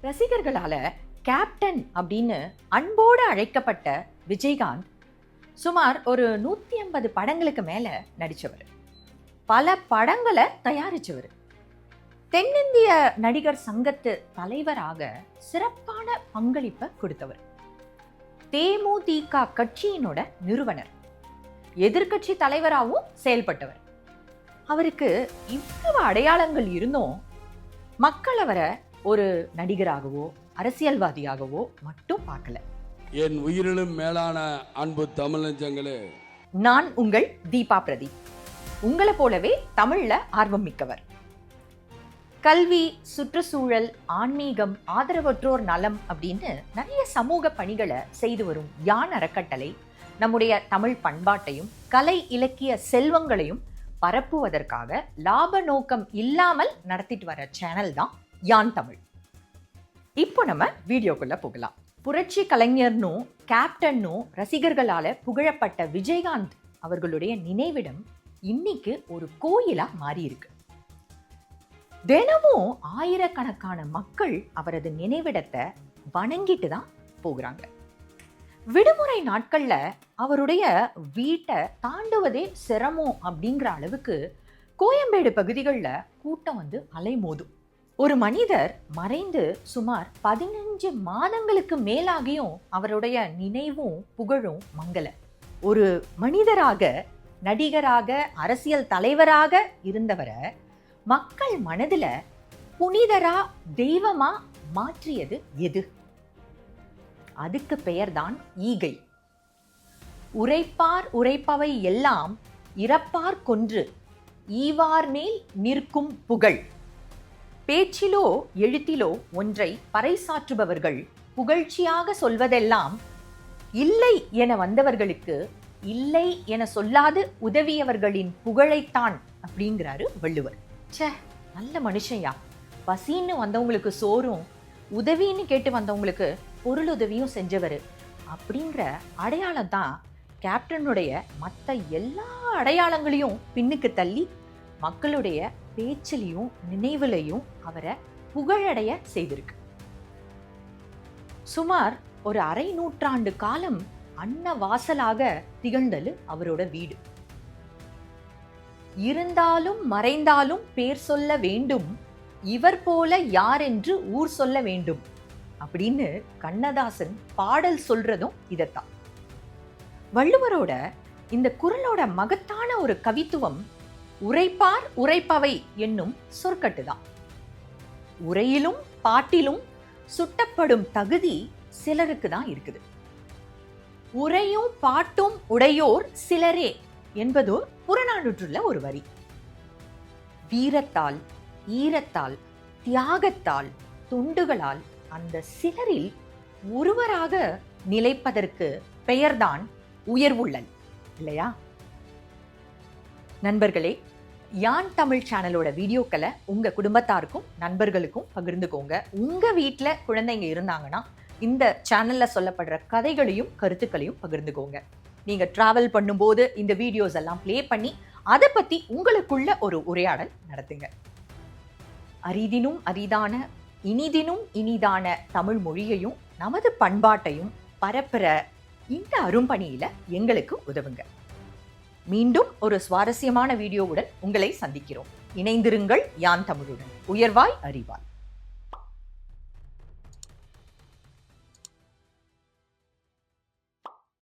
ரசிகர்களால captain அப்படின்னு அன்போடு அழைக்கப்பட்ட விஜயகாந்த் சுமார் ஒரு 150 படங்களுக்கு மேல நடிச்சவர். பல படங்களை தயாரிச்சவர். தென்னிந்திய நடிகர் சங்கத்து தலைவராக சிறப்பான பங்களிப்பை கொடுத்தவர். தேமுதிக கட்சியினோட நிறுவனர், எதிர்கட்சி தலைவராகவும் செயல்பட்டவர். அவருக்கு இவ்வளவு அடையாளங்கள் இருந்தும் மக்கள் அவரை ஒரு நடிகராகவோ அரசியல்வாதியாகவோ மட்டும் பார்க்கல. என் உயிரிலும் மேலான அன்பு தமிழ் நெஞ்சங்களே, நான் உங்கள் தீபா பிரதீப். உங்களை போலவே தமிழ்ல ஆர்வம் மிக்கவர். கல்வி, சுற்றுச்சூழல், ஆன்மீகம், ஆதரவற்றோர் நலம் அப்படின்னு நிறைய சமூக பணிகளை செய்து வரும் யான் அறக்கட்டளை நம்முடைய தமிழ் பண்பாட்டையும் கலை இலக்கிய செல்வங்களையும் பரப்புவதற்காக லாப நோக்கம் இல்லாமல் நடத்திட்டு வர சேனல் தான் யான் தமிழ். இப்போ நம்ம வீடியோக்குள்ள போகலாம். புரட்சி கலைஞர்னும் கேப்டன்னும் ரசிகர்களால புகழப்பட்ட விஜயகாந்த் அவர்களுடைய நினைவிடம் இன்னைக்கு ஒரு கோயிலா மாறி இருக்கு. தினமும் ஆயிரக்கணக்கான மக்கள் அவரது நினைவிடத்தை வணங்கிட்டு தான் போகிறாங்க. விடுமுறை நாட்கள்ல அவருடைய வீட்டை தாண்டுவதே சிரமம் அப்படிங்கிற அளவுக்கு கோயம்பேடு பகுதிகளில் கூட்டம் வந்து அலைமோதும். ஒரு மனிதர் மறைந்து சுமார் 15 மாதங்களுக்கு மேலாகியும் அவருடைய நினைவும் புகழும் மங்கல. ஒரு மனிதராக, நடிகராக, அரசியல் தலைவராக இருந்தவரை மக்கள் மனதில் புனிதரா, தெய்வமா மாற்றியது எது? அதுக்கு பெயர்தான் ஈகை. உரைப்பார் உரைப்பவை எல்லாம் இறப்பார் கொன்று ஈவார் மேல் நிற்கும் புகழ். பேச்சிலோ எழுத்திலோ ஒன்றை பறைசாற்றுபவர்கள் புகழ்ச்சியாக சொல்வதெல்லாம் இல்லை என வந்தவர்களுக்கு இல்லை என சொல்லாது உதவியவர்களின் புகழைத்தான் அப்படிங்கிறாரு வள்ளுவர். சே, நல்ல மனுஷன்யா. பசின்னு வந்தவங்களுக்கு சோறும், உதவின்னு கேட்டு வந்தவங்களுக்கு பொருளுதவியும் செஞ்சவர் அப்படிங்கிற அடையாளம் தான் கேப்டனுடைய மற்ற எல்லா அடையாளங்களையும் பின்னுக்கு தள்ளி மக்களுடைய பேச்சிலையும் நினைவுலையும் அவரை புகழடைய செய்திருக்கு. சுமார் ஒரு அரை நூற்றாண்டு காலம் அன்னவாசலாக திகழ்ந்தது அவரோட வீடு. இருந்தாலும் மறைந்தாலும் பேர் சொல்ல வேண்டும், இவர் போல யார் என்று ஊர் சொல்ல வேண்டும் அப்படின்னு கண்ணதாசன் பாடல் சொல்றதும் இதத்தான். வள்ளுவரோட இந்த குறளோட மகத்தான ஒரு கவித்துவம் உரைப்பார் உரைப்பவை என்னும் சொற்கட்டுதான். உரையிலும் பாட்டிலும் சுட்டப்படும் தகுதி சிலருக்கு தான் இருக்குது. உரையும் பாட்டும் உடையோர் சிலரே என்பதோ புறநானூற்றுள்ள ஒரு வரி. வீரத்தால், ஈரத்தால், தியாகத்தால், தொண்டுகளால் அந்த சிலரில் ஒருவராக நிலைப்பதற்கு பெயர்தான் உயர்வுள்ளல், இல்லையா? நண்பர்களே, யான் தமிழ் சேனலோட வீடியோக்களை உங்க குடும்பத்தாருக்கும் நண்பர்களுக்கும் பகிர்ந்துக்கோங்க. உங்க வீட்டில் குழந்தைங்க இருந்தாங்கன்னா இந்த சேனல்ல சொல்லப்படுற கதைகளையும் கருத்துக்களையும் பகிர்ந்துக்கோங்க. நீங்க டிராவல் பண்ணும்போது இந்த வீடியோஸ் எல்லாம் பிளே பண்ணி அதை பத்தி உங்களுக்குள்ள ஒரு உரையாடல் நடத்துங்க. அரிதினும் அரிதான, இனிதினும் இனிதான தமிழ் மொழியையும் நமது பண்பாட்டையும் பரப்புற இந்த அரும்பணியில எங்களுக்கு உதவுங்க. மீண்டும் ஒரு சுவாரஸ்யமான வீடியோவுடன் உங்களை சந்திக்கிறோம். இணைந்திருங்கள் யான் தமிழுடன். உயர்வாய் அறிவாய்.